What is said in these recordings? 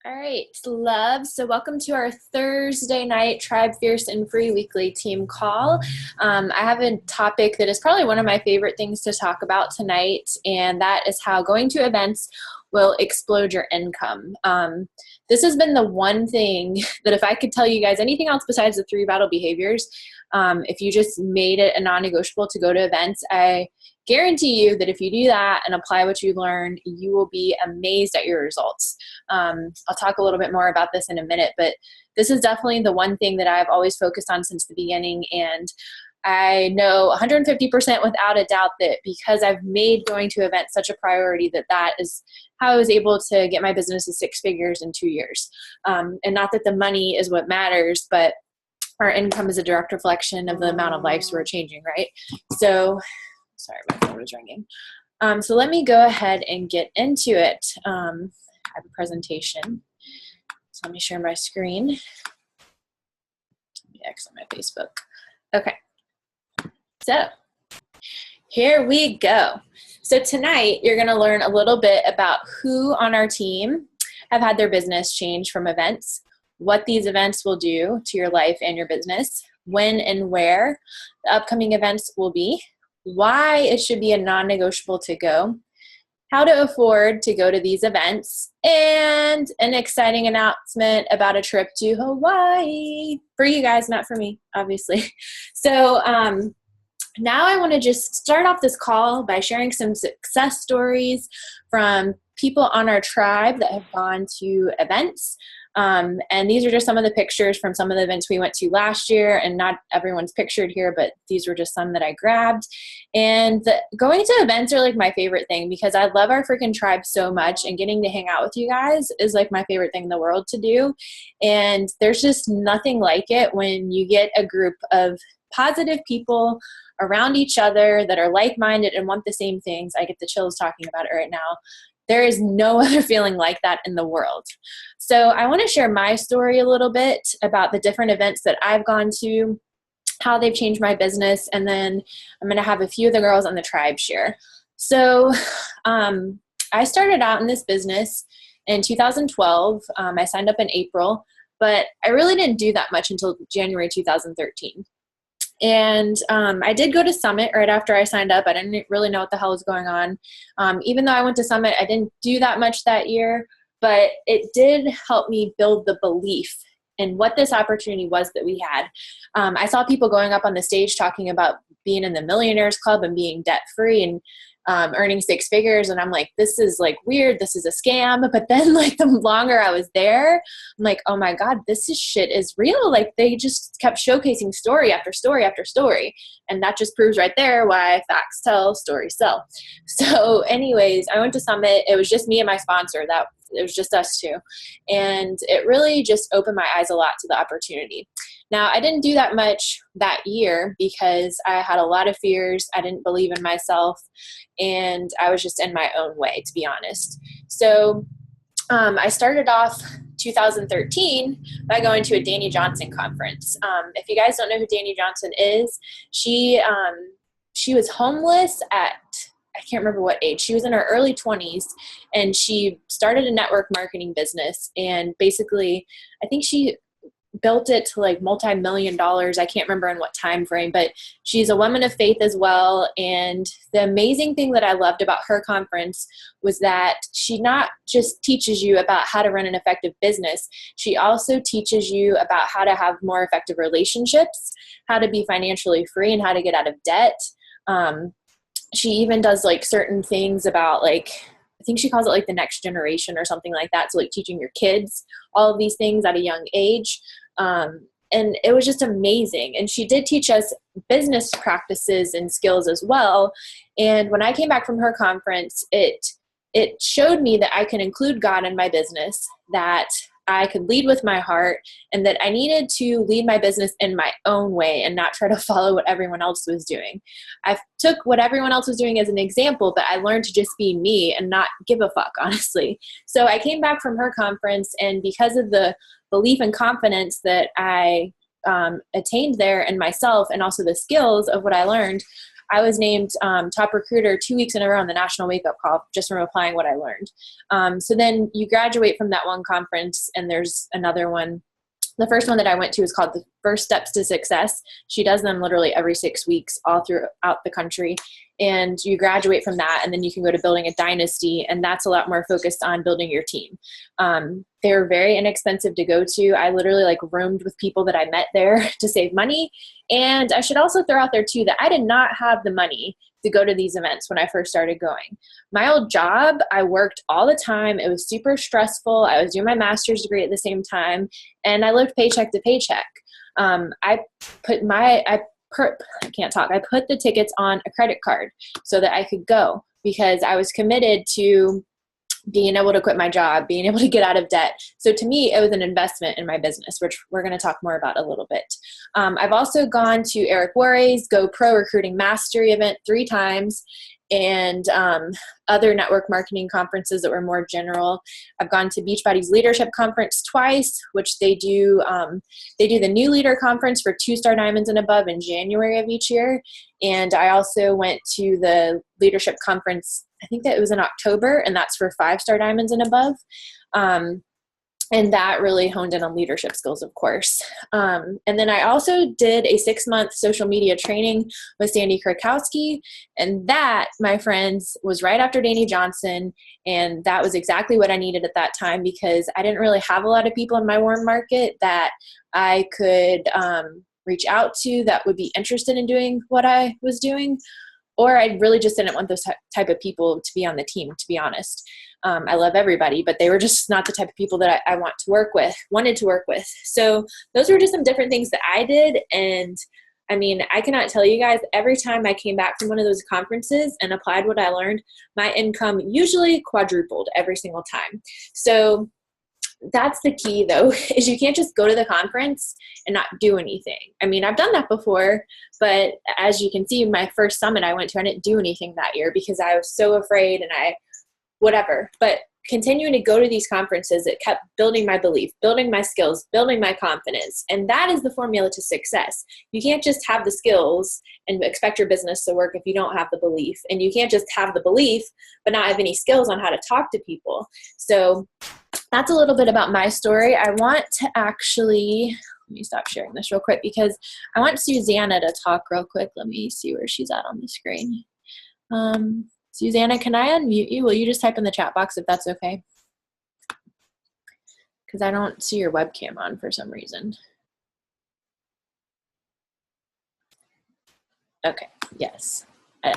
All right, love. So, welcome to our Thursday night Tribe Fierce and Free weekly team call. I have a topic that is probably one of my favorite things to talk about tonight, and that is how going to events will explode your income. This has been the one thing that if I could tell you guys anything else besides the three vital behaviors, if you just made it a non-negotiable to go to events, I guarantee you that if you do that and apply what you learn, you will be amazed at your results. I'll talk a little bit more about this in a minute, but this is definitely the one thing that I've always focused on since the beginning. And I know 150% without a doubt that because I've made going to events such a priority, that is how I was able to get my business to six figures in 2 years. And not that the money is what matters, but our income is a direct reflection of the amount of lives we're changing, right? So, sorry, my phone was ringing. So let me go ahead and get into it. I have a presentation. So let me share my screen. Let me X on my Facebook. Okay. So here we go. So tonight you're going to learn a little bit about who on our team have had their business change from events, what these events will do to your life and your business, when and where the upcoming events will be, why it should be a non-negotiable to go, how to afford to go to these events, and an exciting announcement about a trip to Hawaii for you guys, not for me, obviously. So now I want to just start off this call by sharing some success stories from people on our tribe that have gone to events. And these are just some of the pictures from some of the events we went to last year, and not everyone's pictured here, but these were just some that I grabbed. And going to events are like my favorite thing because I love our freaking tribe so much, and getting to hang out with you guys is like my favorite thing in the world to do. And there's just nothing like it when you get a group of positive people around each other that are like-minded and want the same things. I get the chills talking about it right now. There is no other feeling like that in the world. So I want to share my story a little bit about the different events that I've gone to, how they've changed my business, and then I'm going to have a few of the girls on the tribe share. So I started out in this business in 2012. I signed up in April, but I really didn't do that much until January 2013. And I did go to Summit right after I signed up. I didn't really know what the hell was going on. Even though I went to Summit, I didn't do that much that year, but it did help me build the belief in what this opportunity was that we had. I saw people going up on the stage talking about being in the Millionaires Club and being debt-free and earning six figures. And I'm like, this is like weird. This is a scam. But then like the longer I was there, I'm like, oh my God, shit is real. Like they just kept showcasing story after story after story. And that just proves right there why facts tell, stories sell. So anyways, I went to Summit. It was just me and my sponsor. It was just us two. And it really just opened my eyes a lot to the opportunity. Now, I didn't do that much that year because I had a lot of fears. I didn't believe in myself, and I was just in my own way, to be honest. So I started off 2013 by going to a Dani Johnson conference. If you guys don't know who Dani Johnson is, she was homeless at, I can't remember what age. She was in her early 20s, and she started a network marketing business. And basically, I think she built it to like multi-million dollars. I can't remember in what time frame, but she's a woman of faith as well. And the amazing thing that I loved about her conference was that she not just teaches you about how to run an effective business, she also teaches you about how to have more effective relationships, how to be financially free, and how to get out of debt. She even does like certain things about like, I think she calls it like the next generation or something like that. So like teaching your kids all of these things at a young age. And it was just amazing. And she did teach us business practices and skills as well. And when I came back from her conference, it showed me that I can include God in my business, that I could lead with my heart, and that I needed to lead my business in my own way and not try to follow what everyone else was doing. I took what everyone else was doing as an example, but I learned to just be me and not give a fuck, honestly. So I came back from her conference, and because of the belief and confidence that I attained there in myself, and also the skills of what I learned, I was named top recruiter 2 weeks in a row on the National Wake Up Call just from applying what I learned. So then you graduate from that one conference, and there's another one. The first one that I went to is called the First Steps to Success. She does them literally every 6 weeks all throughout the country. And you graduate from that, and then you can go to Building a Dynasty, and that's a lot more focused on building your team. They're very inexpensive to go to. I literally like roomed with people that I met there to save money. And I should also throw out there too that I did not have the money to go to these events when I first started going. My old job, I worked all the time. It was super stressful. I was doing my master's degree at the same time, and I lived paycheck to paycheck. I put the tickets on a credit card so that I could go, because I was committed to being able to quit my job, being able to get out of debt. So to me, it was an investment in my business, which we're going to talk more about a little bit. I've also gone to Eric Worre's Go Pro Recruiting Mastery event 3 times, and other network marketing conferences that were more general. I've gone to Beachbody's Leadership Conference twice, which they do the New Leader Conference for 2-star diamonds and above in January of each year. And I also went to the Leadership Conference, I think that it was in October, and that's for 5-star diamonds and above. And that really honed in on leadership skills, of course. And then I also did a 6-month social media training with Sandy Krakowski. And that, my friends, was right after Danny Johnson. And that was exactly what I needed at that time, because I didn't really have a lot of people in my warm market that I could reach out to that would be interested in doing what I was doing. Or I really just didn't want those type of people to be on the team, to be honest. I love everybody, but they were just not the type of people that I wanted to work with. So those were just some different things that I did. And I mean, I cannot tell you guys, every time I came back from one of those conferences and applied what I learned, my income usually quadrupled every single time. So that's the key, though, is you can't just go to the conference and not do anything. I mean, I've done that before, but as you can see, my first summit I went to, I didn't do anything that year because I was so afraid and whatever. But continuing to go to these conferences, it kept building my belief, building my skills, building my confidence. And that is the formula to success. You can't just have the skills and expect your business to work if you don't have the belief. And you can't just have the belief but not have any skills on how to talk to people. So that's a little bit about my story. I want to actually, let me stop sharing this real quick because I want Susanna to talk real quick. Let me see where she's at on the screen. Susanna, can I unmute you? Will you just type in the chat box if that's okay? Because I don't see your webcam on for some reason. Okay, yes.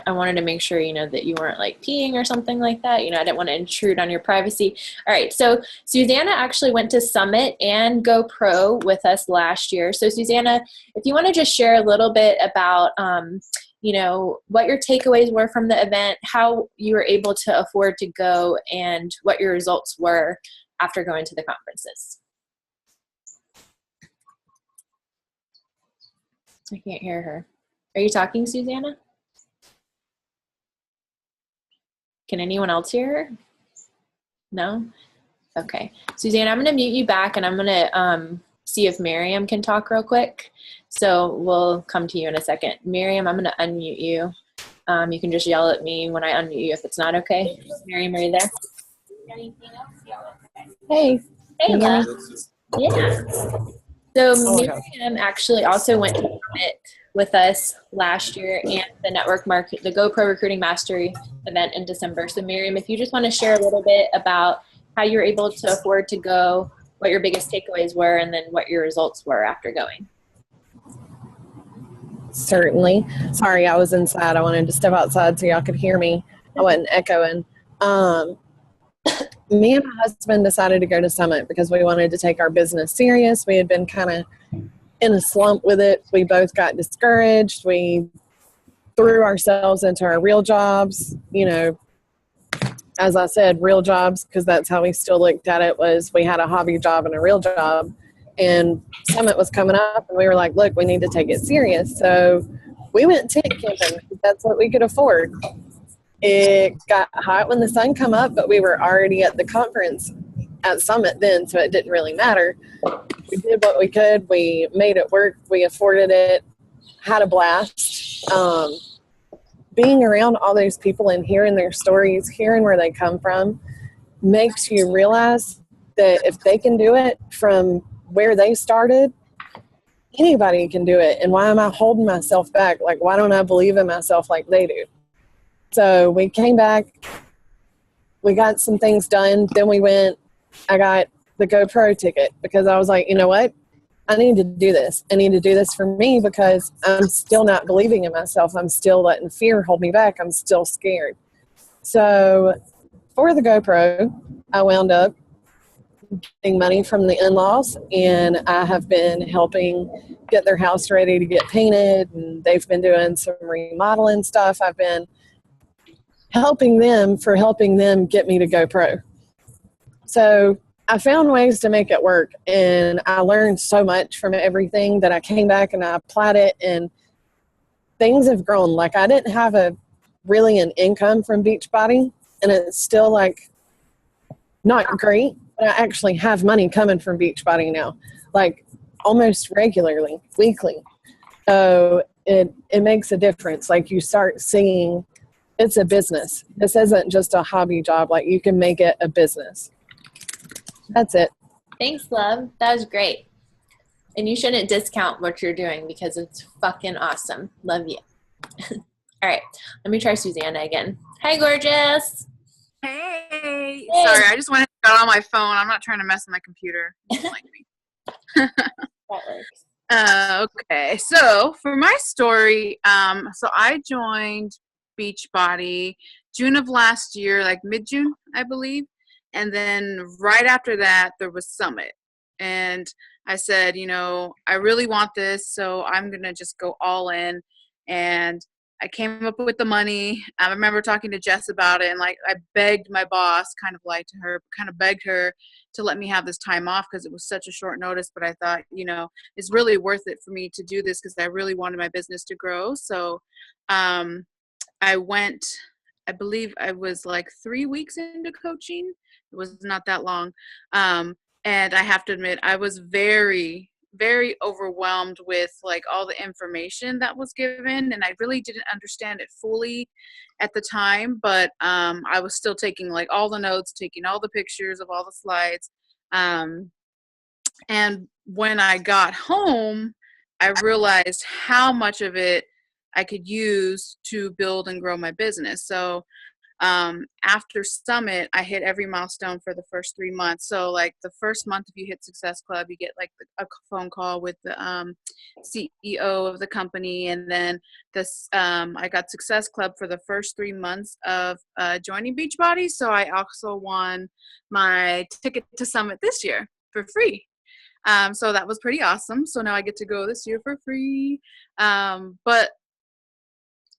I wanted to make sure, that you weren't like peeing or something like that. I didn't want to intrude on your privacy. All right, so Susanna actually went to Summit and Go Pro with us last year. So Susanna, if you want to just share a little bit about what your takeaways were from the event, how you were able to afford to go, and what your results were after going to the conferences. I can't hear her. Are you talking, Susanna? Can anyone else hear her? No? Okay. Susanna, I'm going to mute you back, and I'm going to see if Miriam can talk real quick. So we'll come to you in a second. Miriam, I'm going to unmute you. You can just yell at me when I unmute you if it's not okay. Miriam, are you there? Anything else? Hey. Hey, love. Yeah. So Miriam actually also went to Summit with us last year and the Go Pro Recruiting Mastery event in December. So Miriam, if you just want to share a little bit about how you were able to afford to go, what your biggest takeaways were, and then what your results were after going. Certainly. Sorry, I was inside. I wanted to step outside so y'all could hear me. I wasn't echoing. Me and my husband decided to go to Summit because we wanted to take our business serious. We had been kind of in a slump with it. We both got discouraged. We threw ourselves into our real jobs. As I said, real jobs, because that's how we still looked at it, was we had a hobby job and a real job. And Summit was coming up, and we were like, look, we need to take it serious. So we went tent camping. That's what we could afford. It got hot when the sun come up, but we were already at the conference at Summit then, so it didn't really matter. We did what we could. We made it work. We afforded it. Had a blast. being around all those people and hearing their stories, hearing where they come from, makes you realize that if they can do it from where they started, anybody can do it. And why am I holding myself back? Like, why don't I believe in myself like they do? So we came back, we got some things done. Then we went, I got the GoPro ticket because I was like, you know what? I need to do this. I need to do this for me because I'm still not believing in myself. I'm still letting fear hold me back. I'm still scared. So for the GoPro, I wound up getting money from the in-laws, and I have been helping get their house ready to get painted, and they've been doing some remodeling stuff. I've been helping them get me to GoPro. So I found ways to make it work, and I learned so much from everything that I came back and I applied it, and things have grown. Like, I didn't have really an income from Beachbody, and it's still like not great, but I actually have money coming from Beachbody now, like almost regularly, weekly. So it makes a difference. Like, you start seeing it's a business. This isn't just a hobby job. Like, you can make it a business. That's it. Thanks, love. That was great. And you shouldn't discount what you're doing because it's fucking awesome. Love you. All right. Let me try Susanna again. Hi, gorgeous. Hey. Sorry, I just wanted to get on my phone. I'm not trying to mess with my computer. You don't like me. That works. Okay. So for my story, so I joined Beachbody June of last year, like mid-June, I believe. And then right after that, there was Summit. And I said, I really want this, so I'm going to just go all in. And I came up with the money. I remember talking to Jess about it, and like I begged my boss, kind of lied to her, kind of begged her to let me have this time off because it was such a short notice. But I thought, it's really worth it for me to do this because I really wanted my business to grow. So I went, I believe I was like 3 weeks into coaching. It was not that long. And I have to admit, I was very, very overwhelmed with like all the information that was given, and I really didn't understand it fully at the time, but I was still taking like all the notes, taking all the pictures of all the slides. And when I got home, I realized how much of it I could use to build and grow my business. So after Summit, I hit every milestone for the first 3 months. So like the first month, if you hit Success Club, you get like a phone call with the CEO of the company. And then I got Success Club for the first 3 months of joining Beachbody. So I also won my ticket to Summit this year for free. So that was pretty awesome. So now I get to go this year for free. But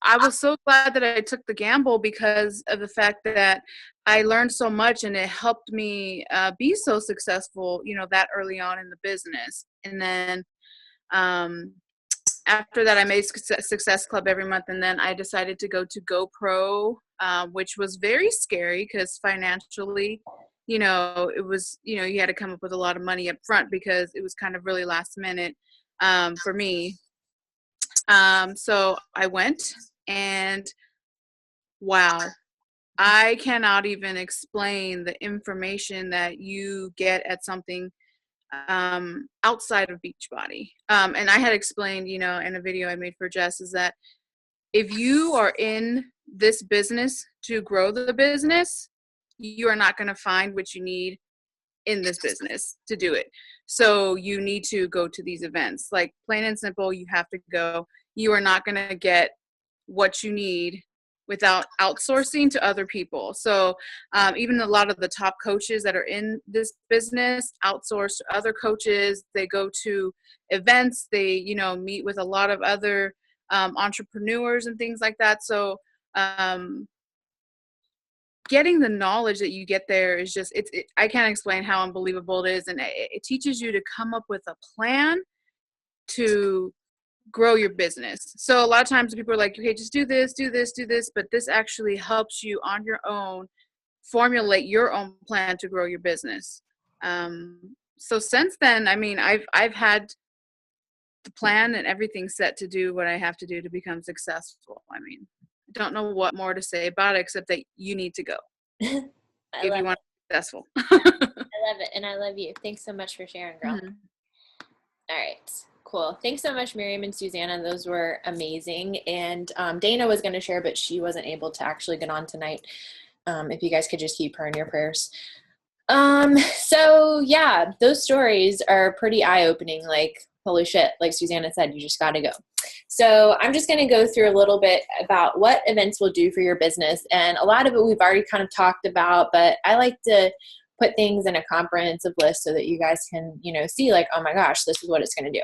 I was so glad that I took the gamble because of the fact that I learned so much, and it helped me be so successful, that early on in the business. And then after that, I made Success Club every month, and then I decided to go to GoPro, which was very scary because financially, it was, you had to come up with a lot of money up front because it was kind of really last minute for me. So I went, and wow, I cannot even explain the information that you get at something outside of Beachbody. And I had explained, in a video I made for Jess, is that if you are in this business to grow the business, you are not going to find what you need in this business to do it. So you need to go to these events. Like, plain and simple, you have to go. You are not going to get what you need without outsourcing to other people. So even a lot of the top coaches that are in this business outsource to other coaches. They go to events. They, meet with a lot of other entrepreneurs and things like that. So getting the knowledge that you get there is just, I can't explain how unbelievable it is. And it teaches you to come up with a plan to grow your business. So a lot of times people are like, okay, just do this, but this actually helps you on your own formulate your own plan to grow your business. So since then, I mean, I've had the plan and everything set to do what I have to do to become successful. I mean, don't know what more to say about it except that you need to go I if love you want it. to be successful. I love it. And I love you. Thanks so much for sharing, girl. Mhm. All right. Cool. Thanks so much, Miriam and Susanna. Those were amazing. And Dana was going to share, but she wasn't able to actually get on tonight. If you guys could just keep her in your prayers. So yeah, those stories are pretty eye-opening. Like, holy shit, like Susanna said, you just got to go. So I'm just going to go through a little bit about what events will do for your business. And a lot of it we've already kind of talked about, but I like to put things in a comprehensive list so that you guys can, see like, oh my gosh, this is what it's going to do.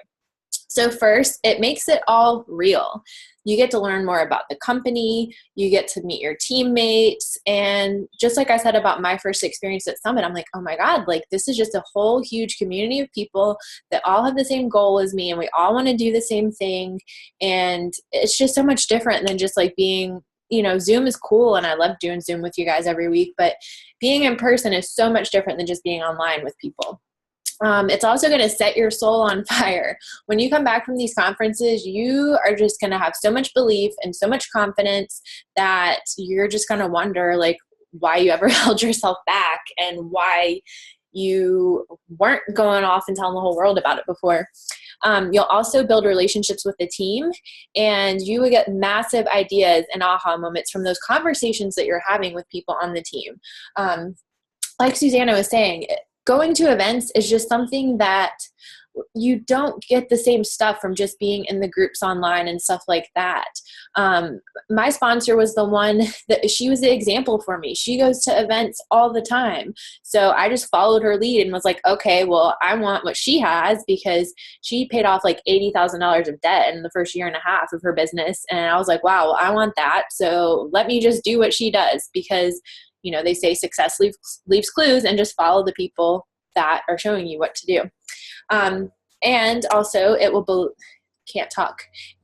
So first, it makes it all real. You get to learn more about the company, you get to meet your teammates, and just like I said about my first experience at Summit, I'm like, oh my God, like this is just a whole huge community of people that all have the same goal as me, and we all want to do the same thing, and it's just so much different than just like being, Zoom is cool, and I love doing Zoom with you guys every week, but being in person is so much different than just being online with people. It's also going to set your soul on fire. When you come back from these conferences, you are just going to have so much belief and so much confidence that you're just going to wonder like why you ever held yourself back and why you weren't going off and telling the whole world about it before. You'll also build relationships with the team, and you will get massive ideas and aha moments from those conversations that you're having with people on the team. Like Susanna was saying, going to events is just something that you don't get the same stuff from just being in the groups online and stuff like that. My sponsor was the one that she was the example for me. She goes to events all the time. So I just followed her lead and was like, okay, well, I want what she has, because she paid off like $80,000 of debt in the first year and a half of her business. And I was like, wow, well, I want that. So let me just do what she does, because they say success leaves clues, and just follow the people that are showing you what to do. And also it will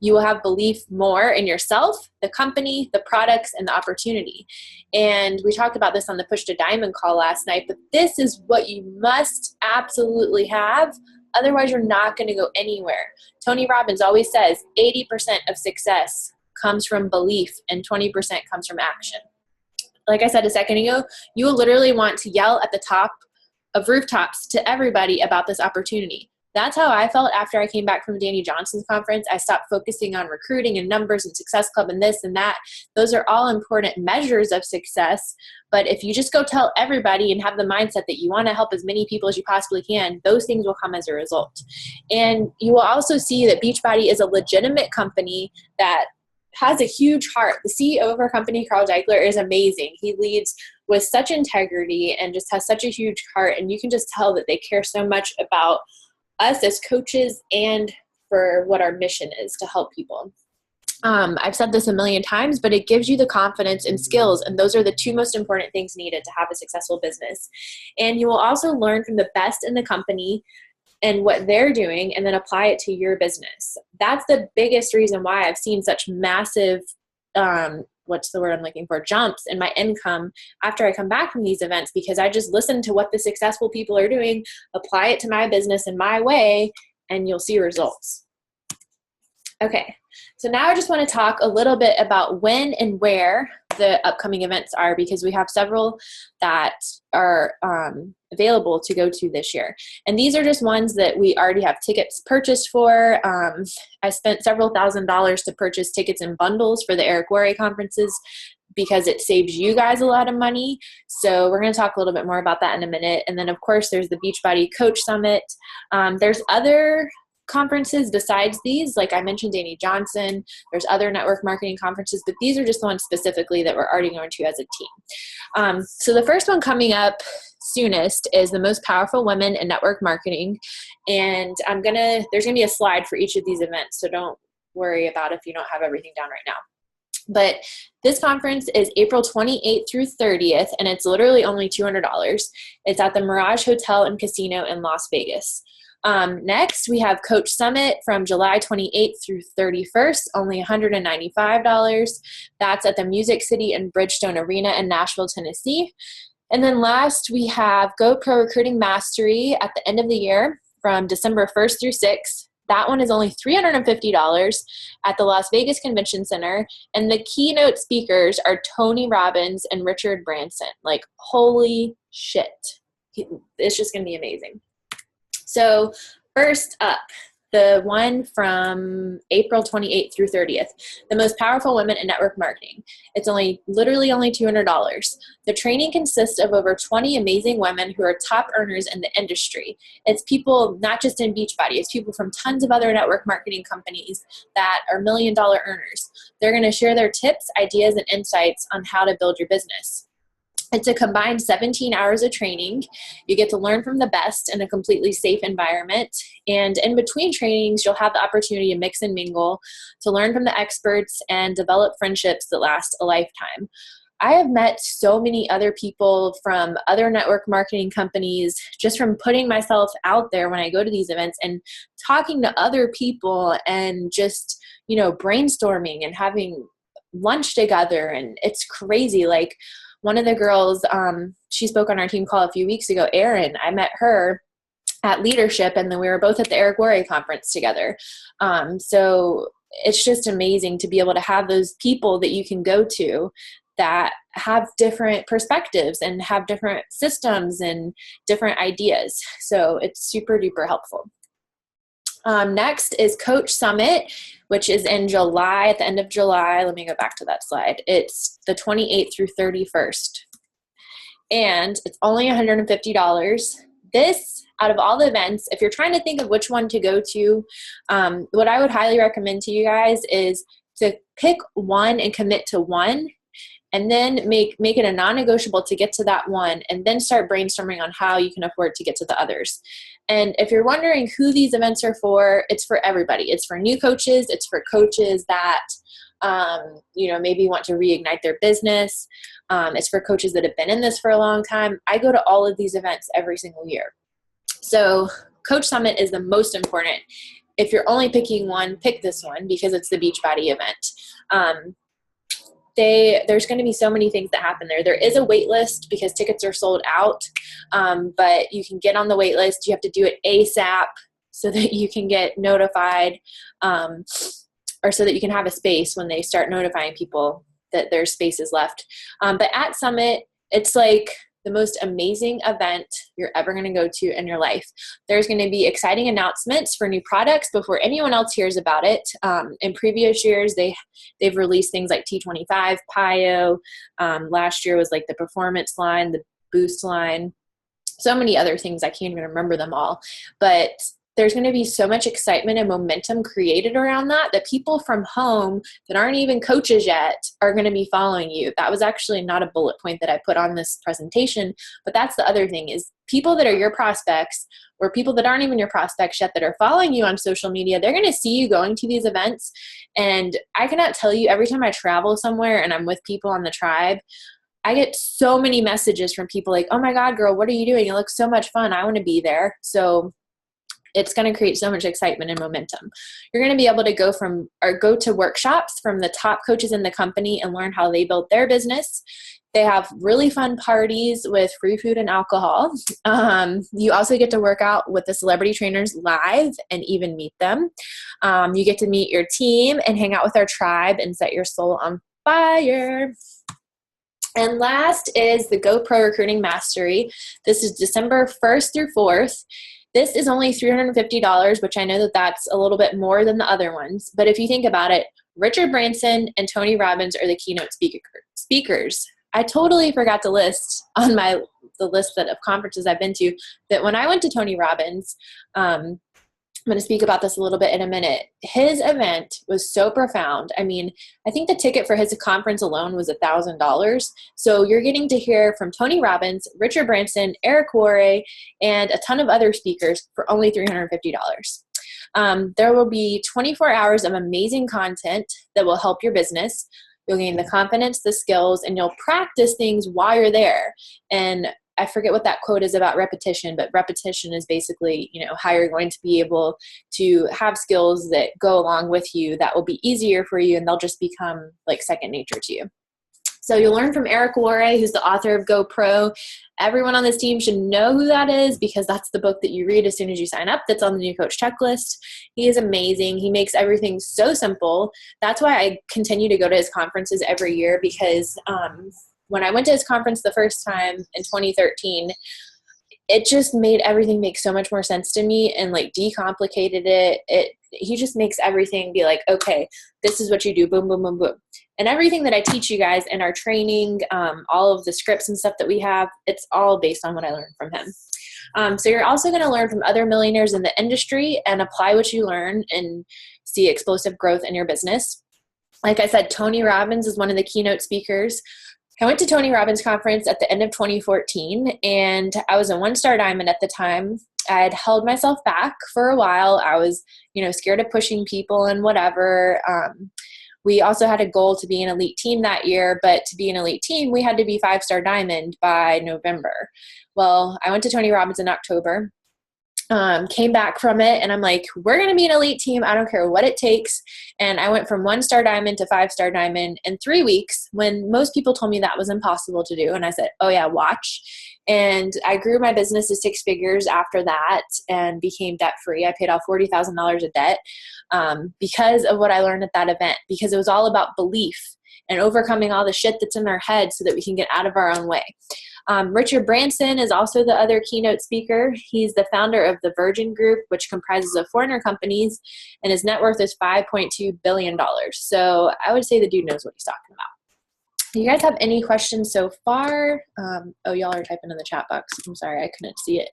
you will have belief more in yourself, the company, the products, and the opportunity. And we talked about this on the Push to Diamond call last night, but this is what you must absolutely have. Otherwise, you're not going to go anywhere. Tony Robbins always says 80% of success comes from belief and 20% comes from action. Like I said a second ago, you will literally want to yell at the top of rooftops to everybody about this opportunity. That's how I felt after I came back from Danny Johnson's conference. I stopped focusing on recruiting and numbers and Success Club and this and that. Those are all important measures of success. But if you just go tell everybody and have the mindset that you want to help as many people as you possibly can, those things will come as a result. And you will also see that Beachbody is a legitimate company that has a huge heart. The CEO of our company, Carl Deichler, is amazing. He leads with such integrity and just has such a huge heart. And you can just tell that they care so much about us as coaches and for what our mission is to help people. I've said this a million times, but it gives you the confidence and skills. And those are the two most important things needed to have a successful business. And you will also learn from the best in the company and what they're doing, and then apply it to your business. That's the biggest reason why I've seen such massive, what's the word I'm looking for, jumps in my income after I come back from these events, because I just listen to what the successful people are doing, apply it to my business in my way, and you'll see results. Okay, so now I just want to talk a little bit about when and where the upcoming events are, because we have several that are available to go to this year. And these are just ones that we already have tickets purchased for. I spent several $1,000s to purchase tickets in bundles for the Eric Worre conferences, because it saves you guys a lot of money. So we're going to talk a little bit more about that in a minute. And then, of course, there's the Beachbody Coach Summit. There's other conferences besides these, like I mentioned Danny Johnson. There's other network marketing conferences, but these are just the ones specifically that we're already going to as a team. So the first one coming up soonest is the Most Powerful Women in Network Marketing, and there's gonna be a slide for each of these events, so don't worry about if you don't have everything down right now. But this conference is April 28th through 30th, and it's literally only $200. It's at the Mirage Hotel and Casino in Las Vegas. Next, we have Coach Summit from July 28th through 31st, only $195. That's at the Music City and Bridgestone Arena in Nashville, Tennessee. And then last, we have GoPro Recruiting Mastery at the end of the year from December 1st through 6th. That one is only $350 at the Las Vegas Convention Center. And the keynote speakers are Tony Robbins and Richard Branson. Like, holy shit. It's just going to be amazing. So first up, the one from April 28th through 30th, the most powerful women in network marketing. It's literally only $200. The training consists of over 20 amazing women who are top earners in the industry. It's people not just in Beachbody, it's people from tons of other network marketing companies that are $1 million earners. They're going to share their tips, ideas, and insights on how to build your business. It's a combined 17 hours of training. You get to learn from the best in a completely safe environment. And in between trainings, you'll have the opportunity to mix and mingle, to learn from the experts and develop friendships that last a lifetime. I have met so many other people from other network marketing companies just from putting myself out there when I go to these events and talking to other people and just, brainstorming and having lunch together. And it's crazy. Like, one of the girls, she spoke on our team call a few weeks ago, Erin. I met her at Leadership, and then we were both at the Eric Worre conference together. So it's just amazing to be able to have those people that you can go to that have different perspectives and have different systems and different ideas. So it's super duper helpful. Next is Coach Summit, which is in July, at the end of July. Let me go back to that slide. It's the 28th through 31st. And it's only $150. This, out of all the events, if you're trying to think of which one to go to, what I would highly recommend to you guys is to pick one and commit to one, and then make it a non-negotiable to get to that one, and then start brainstorming on how you can afford to get to the others. And if you're wondering who these events are for, it's for everybody. It's for new coaches. It's for coaches that, maybe want to reignite their business. It's for coaches that have been in this for a long time. I go to all of these events every single year. So Coach Summit is the most important. If you're only picking one, pick this one because it's the Beachbody event. There's going to be so many things that happen there. There is a wait list because tickets are sold out, but you can get on the wait list. You have to do it ASAP so that you can get notified, or so that you can have a space when they start notifying people that there's spaces left. But at Summit, it's like the most amazing event you're ever going to go to in your life. There's going to be exciting announcements for new products before anyone else hears about it. In previous years, they've released things like T25, PiYo. Last year was like the Performance line, the Boost line, so many other things. I can't even remember them all. But there's going to be so much excitement and momentum created around that people from home that aren't even coaches yet are going to be following you. That was actually not a bullet point that I put on this presentation, but that's the other thing is people that are your prospects or people that aren't even your prospects yet that are following you on social media, they're going to see you going to these events. And I cannot tell you, every time I travel somewhere and I'm with people on the tribe, I get so many messages from people like, oh my God, girl, what are you doing? It looks so much fun. I want to be there. So it's going to create so much excitement and momentum. You're going to be able to go to workshops from the top coaches in the company and learn how they built their business. They have really fun parties with free food and alcohol. You also get to work out with the celebrity trainers live and even meet them. You get to meet your team and hang out with our tribe and set your soul on fire. And last is the GoPro Recruiting Mastery. This is December 1st through 4th. This is only $350, which I know that that's a little bit more than the other ones. But if you think about it, Richard Branson and Tony Robbins are the keynote speakers. I totally forgot to list on the list of conferences I've been to that when I went to Tony Robbins, I'm going to speak about this a little bit in a minute. His event was so profound. I mean, I think the ticket for his conference alone was $1,000. So you're getting to hear from Tony Robbins, Richard Branson, Eric Worre, and a ton of other speakers for only $350. There will be 24 hours of amazing content that will help your business. You'll gain the confidence, the skills, and you'll practice things while you're there. And I forget what that quote is about repetition, but repetition is basically, how you're going to be able to have skills that go along with you that will be easier for you and they'll just become like second nature to you. So you'll learn from Eric Worre, who's the author of GoPro. Everyone on this team should know who that is because that's the book that you read as soon as you sign up. That's on the New Coach Checklist. He is amazing. He makes everything so simple. That's why I continue to go to his conferences every year because when I went to his conference the first time in 2013, it just made everything make so much more sense to me and like decomplicated it. He just makes everything be like, okay, this is what you do, boom, boom, boom, boom. And everything that I teach you guys in our training, all of the scripts and stuff that we have, it's all based on what I learned from him. So you're also going to learn from other millionaires in the industry and apply what you learn and see explosive growth in your business. Like I said, Tony Robbins is one of the keynote speakers. I went to Tony Robbins conference at the end of 2014, and I was a 1-star diamond at the time. I had held myself back for a while. I was, scared of pushing people and whatever. We also had a goal to be an elite team that year, but to be an elite team, we had to be 5-star diamond by November. Well, I went to Tony Robbins in October. Came back from it and I'm like, we're going to be an elite team. I don't care what it takes. And I went from 1-star diamond to 5-star diamond in 3 weeks when most people told me that was impossible to do. And I said, oh yeah, watch. And I grew my business to 6 figures after that and became debt free. I paid off $40,000 of debt because of what I learned at that event, because it was all about belief and overcoming all the shit that's in our head so that we can get out of our own way. Richard Branson is also the other keynote speaker. He's the founder of the Virgin Group, which comprises of 400 companies, and his net worth is $5.2 billion. So I would say the dude knows what he's talking about. Do you guys have any questions so far? Y'all are typing in the chat box. I'm sorry, I couldn't see it.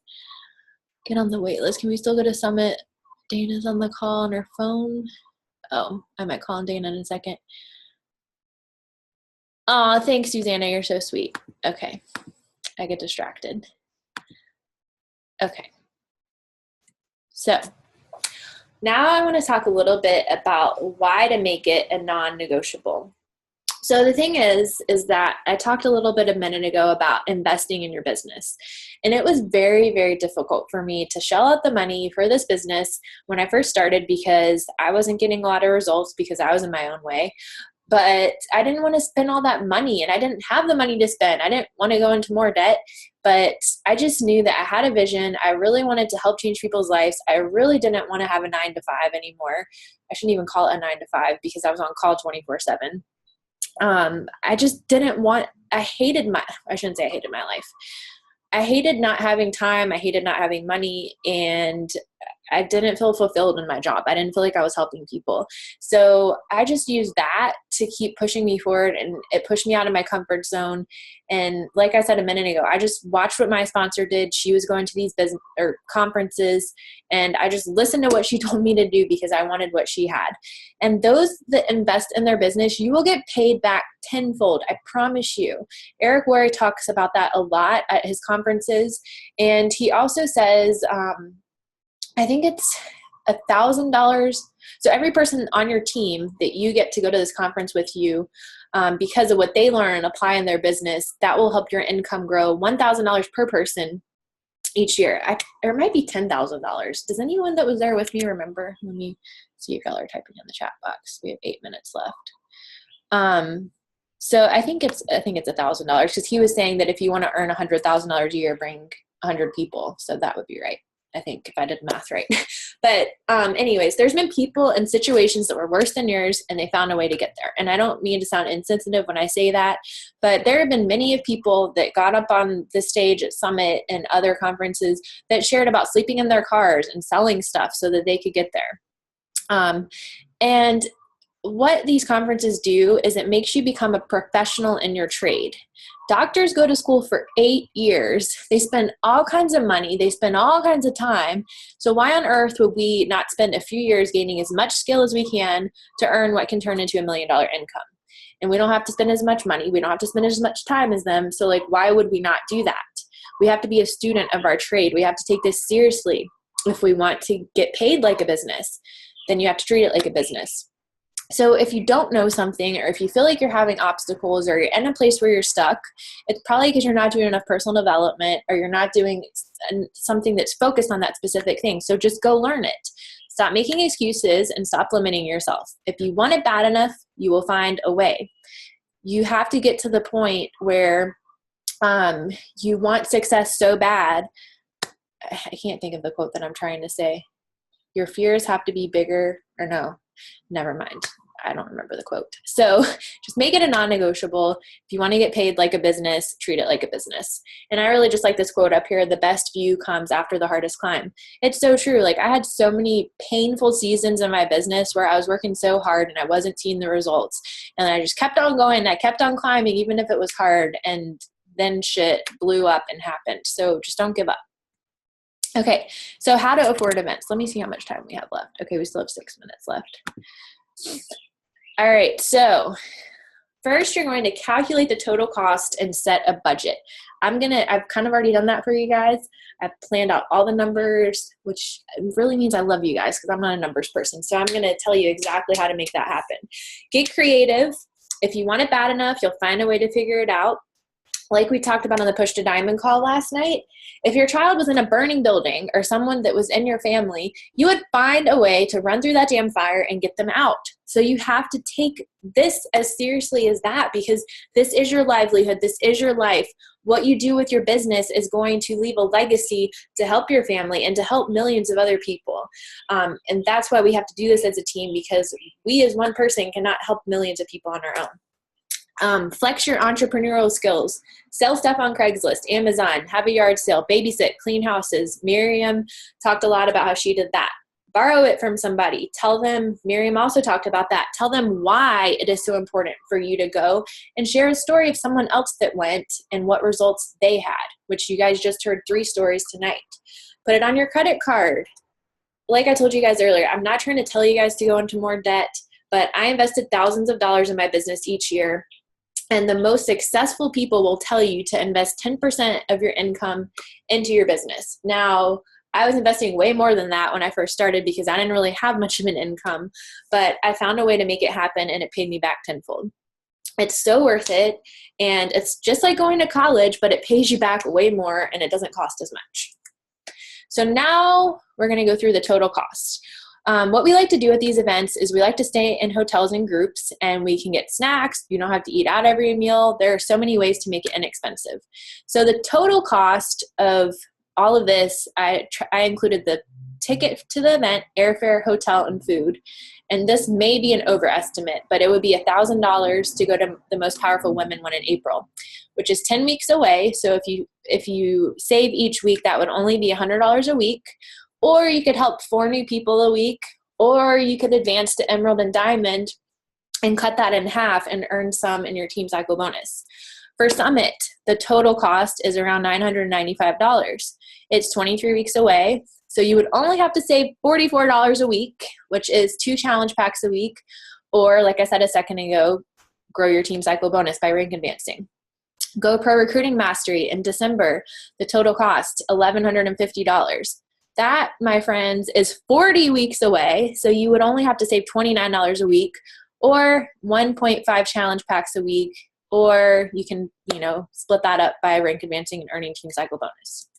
Get on the wait list. Can we still go to Summit? Dana's on the call on her phone. Oh, I might call on Dana in a second. Oh, thanks, Susanna. You're so sweet. Okay. I get distracted. Okay. So now I want to talk a little bit about why to make it a non-negotiable. So the thing is that I talked a little bit a minute ago about investing in your business. And it was very, very difficult for me to shell out the money for this business when I first started because I wasn't getting a lot of results because I was in my own way. But I didn't want to spend all that money and I didn't have the money to spend. I didn't want to go into more debt, but I just knew that I had a vision. I really wanted to help change people's lives. I really didn't want to have a 9-to-5 anymore. I shouldn't even call it a 9-to-5 because I was on call 24/7. I just didn't want, I shouldn't say I hated my life. I hated not having time. I hated not having money, and I didn't feel fulfilled in my job. I didn't feel like I was helping people. So I just used that to keep pushing me forward, and it pushed me out of my comfort zone. And like I said a minute ago, I just watched what my sponsor did. She was going to these business or conferences, and I just listened to what she told me to do because I wanted what she had. And those that invest in their business, you will get paid back tenfold. I promise you. Eric Worre talks about that a lot at his conferences. And he also says, I think it's $1,000. So every person on your team that you get to go to this conference with you, because of what they learn and apply in their business, that will help your income grow $1,000 per person each year. It might be $10,000. Does anyone that was there with me remember? Let me see if y'all are typing in the chat box. We have 8 minutes left. So I think it's $1,000 because he was saying that if you want to earn $100,000 a year, bring 100 people. So that would be right. I think if I did math right. But anyways, there's been people in situations that were worse than yours and they found a way to get there. And I don't mean to sound insensitive when I say that, but there have been many of people that got up on the stage at Summit and other conferences that shared about sleeping in their cars and selling stuff so that they could get there. And what these conferences do is it makes you become a professional in your trade. Doctors go to school for 8 years. They spend all kinds of money. They spend all kinds of time. So why on earth would we not spend a few years gaining as much skill as we can to earn what can turn into $1 million income? And we don't have to spend as much money. We don't have to spend as much time as them. So why would we not do that? We have to be a student of our trade. We have to take this seriously. If we want to get paid like a business, then you have to treat it like a business. So if you don't know something, or if you feel like you're having obstacles, or you're in a place where you're stuck, it's probably because you're not doing enough personal development, or you're not doing something that's focused on that specific thing. So just go learn it. Stop making excuses and stop limiting yourself. If you want it bad enough, you will find a way. you have to get to the point where you want success so bad. I can't think of the quote that I'm trying to say. Your fears have to be bigger, or no, never mind. I don't remember the quote. So just make it a non-negotiable. If you want to get paid like a business, treat it like a business. And I really just like this quote up here: the best view comes after the hardest climb. It's so true. Like, I had so many painful seasons in my business where I was working so hard and I wasn't seeing the results. And I just kept on going. I kept on climbing, even if it was hard. And then shit blew up and happened. So just don't give up. Okay, so how to afford events. Let me see how much time we have left. Okay, we still have 6 minutes left. All right, so first you're going to calculate the total cost and set a budget. I've kind of already done that for you guys. I've planned out all the numbers, which really means I love you guys because I'm not a numbers person. So I'm going to tell you exactly how to make that happen. Get creative. If you want it bad enough, you'll find a way to figure it out. Like we talked about on the Push to Diamond call last night, if your child was in a burning building or someone that was in your family, you would find a way to run through that damn fire and get them out. So you have to take this as seriously as that, because this is your livelihood. This is your life. What you do with your business is going to leave a legacy to help your family and to help millions of other people. And that's why we have to do this as a team, because we as one person cannot help millions of people on our own. Flex your entrepreneurial skills. Sell stuff on Craigslist, Amazon, have a yard sale, babysit, clean houses. Miriam talked a lot about how she did that. Borrow it from somebody. Tell them, Miriam also talked about that. Tell them why it is so important for you to go, and share a story of someone else that went and what results they had, which you guys just heard 3 stories tonight. Put it on your credit card. Like I told you guys earlier, I'm not trying to tell you guys to go into more debt, but I invested thousands of dollars in my business each year. And the most successful people will tell you to invest 10% of your income into your business. Now, I was investing way more than that when I first started because I didn't really have much of an income, but I found a way to make it happen and it paid me back tenfold. It's so worth it. And it's just like going to college, but it pays you back way more and it doesn't cost as much. So now we're going to go through the total cost. What we like to do at these events is we like to stay in hotels in groups, and we can get snacks. You don't have to eat out every meal. There are so many ways to make it inexpensive. So the total cost of all of this, I included the ticket to the event, airfare, hotel, and food. And this may be an overestimate, but it would be $1,000 to go to the Most Powerful Women one in April, which is 10 weeks away. So if you save each week, that would only be $100 a week. Or you could help 4 new people a week, or you could advance to Emerald and Diamond and cut that in half and earn some in your Team Cycle bonus. For Summit, the total cost is around $995. It's 23 weeks away, so you would only have to save $44 a week, which is 2 challenge packs a week, or like I said a second ago, grow your Team Cycle bonus by rank advancing. GoPro Recruiting Mastery in December, the total cost, $1,150. That, my friends, is 40 weeks away, so you would only have to save $29 a week, or 1.5 challenge packs a week, or you can, split that up by rank advancing and earning Team Cycle bonus.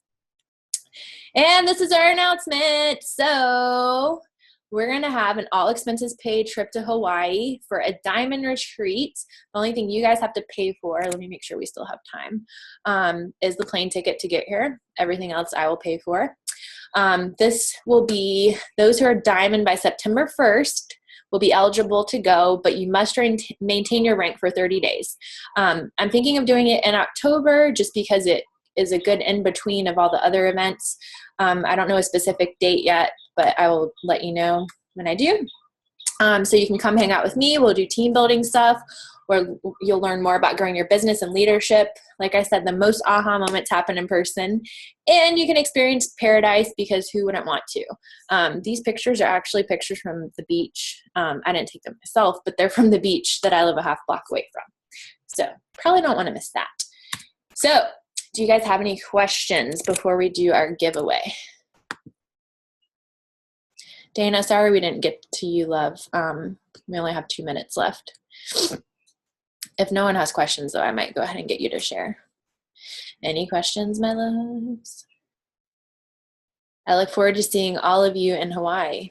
And this is our announcement. So we're going to have an all expenses paid trip to Hawaii for a diamond retreat. The only thing you guys have to pay for, let me make sure we still have time, is the plane ticket to get here. Everything else I will pay for. This will be those who are diamond by September 1st will be eligible to go, but you must maintain your rank for 30 days. I'm thinking of doing it in October just because it is a good in-between of all the other events. I don't know a specific date yet, but I will let you know when I do. So you can come hang out with me. We'll do team building stuff where you'll learn more about growing your business and leadership. Like I said, the most aha moments happen in person, and you can experience paradise because who wouldn't want to? These pictures are actually pictures from the beach. I didn't take them myself, but they're from the beach that I live a half block away from. So probably don't want to miss that. So do you guys have any questions before we do our giveaway? Dana, sorry we didn't get to you, love. We only have 2 minutes left. If no one has questions, though, I might go ahead and get you to share. Any questions, my loves? I look forward to seeing all of you in Hawaii.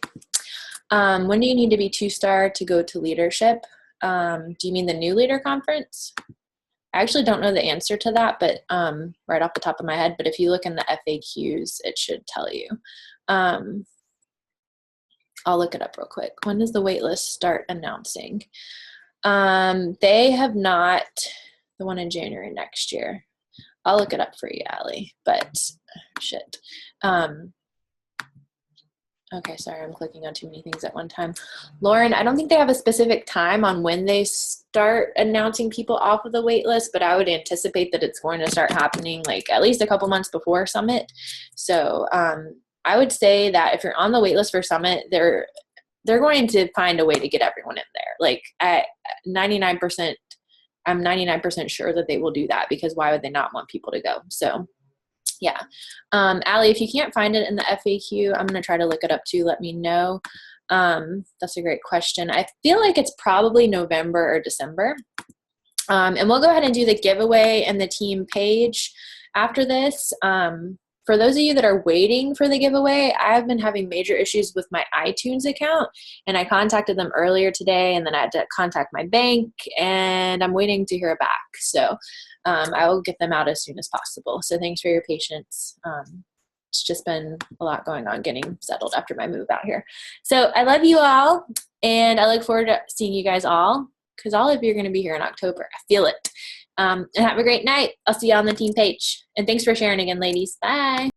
When do you need to be 2-star to go to leadership? Do you mean the new leader conference? I actually don't know the answer to that, but right off the top of my head, but if you look in the FAQs, it should tell you. I'll look it up real quick. When does the wait list start announcing? They have not, the one in January next year. I'll look it up for you, Allie, but shit. Okay, sorry, I'm clicking on too many things at one time. Lauren, I don't think they have a specific time on when they start announcing people off of the wait list, but I would anticipate that it's going to start happening like at least a couple months before Summit. So I would say that if you're on the wait list for Summit, they're going to find a way to get everyone in there. Like at 99%, I'm 99% sure that they will do that, because why would they not want people to go? So yeah. Allie, if you can't find it in the FAQ, I'm going to try to look it up too. Let me know. That's a great question. I feel like it's probably November or December. And we'll go ahead and do the giveaway and the team page after this. For those of you that are waiting for the giveaway, I've been having major issues with my iTunes account, and I contacted them earlier today, and then I had to contact my bank, and I'm waiting to hear back. So I will get them out as soon as possible. So thanks for your patience. It's just been a lot going on getting settled after my move out here. So I love you all, and I look forward to seeing you guys all, because all of you are going to be here in October. I feel it. And have a great night. I'll see you on the team page. And thanks for sharing again, ladies. Bye.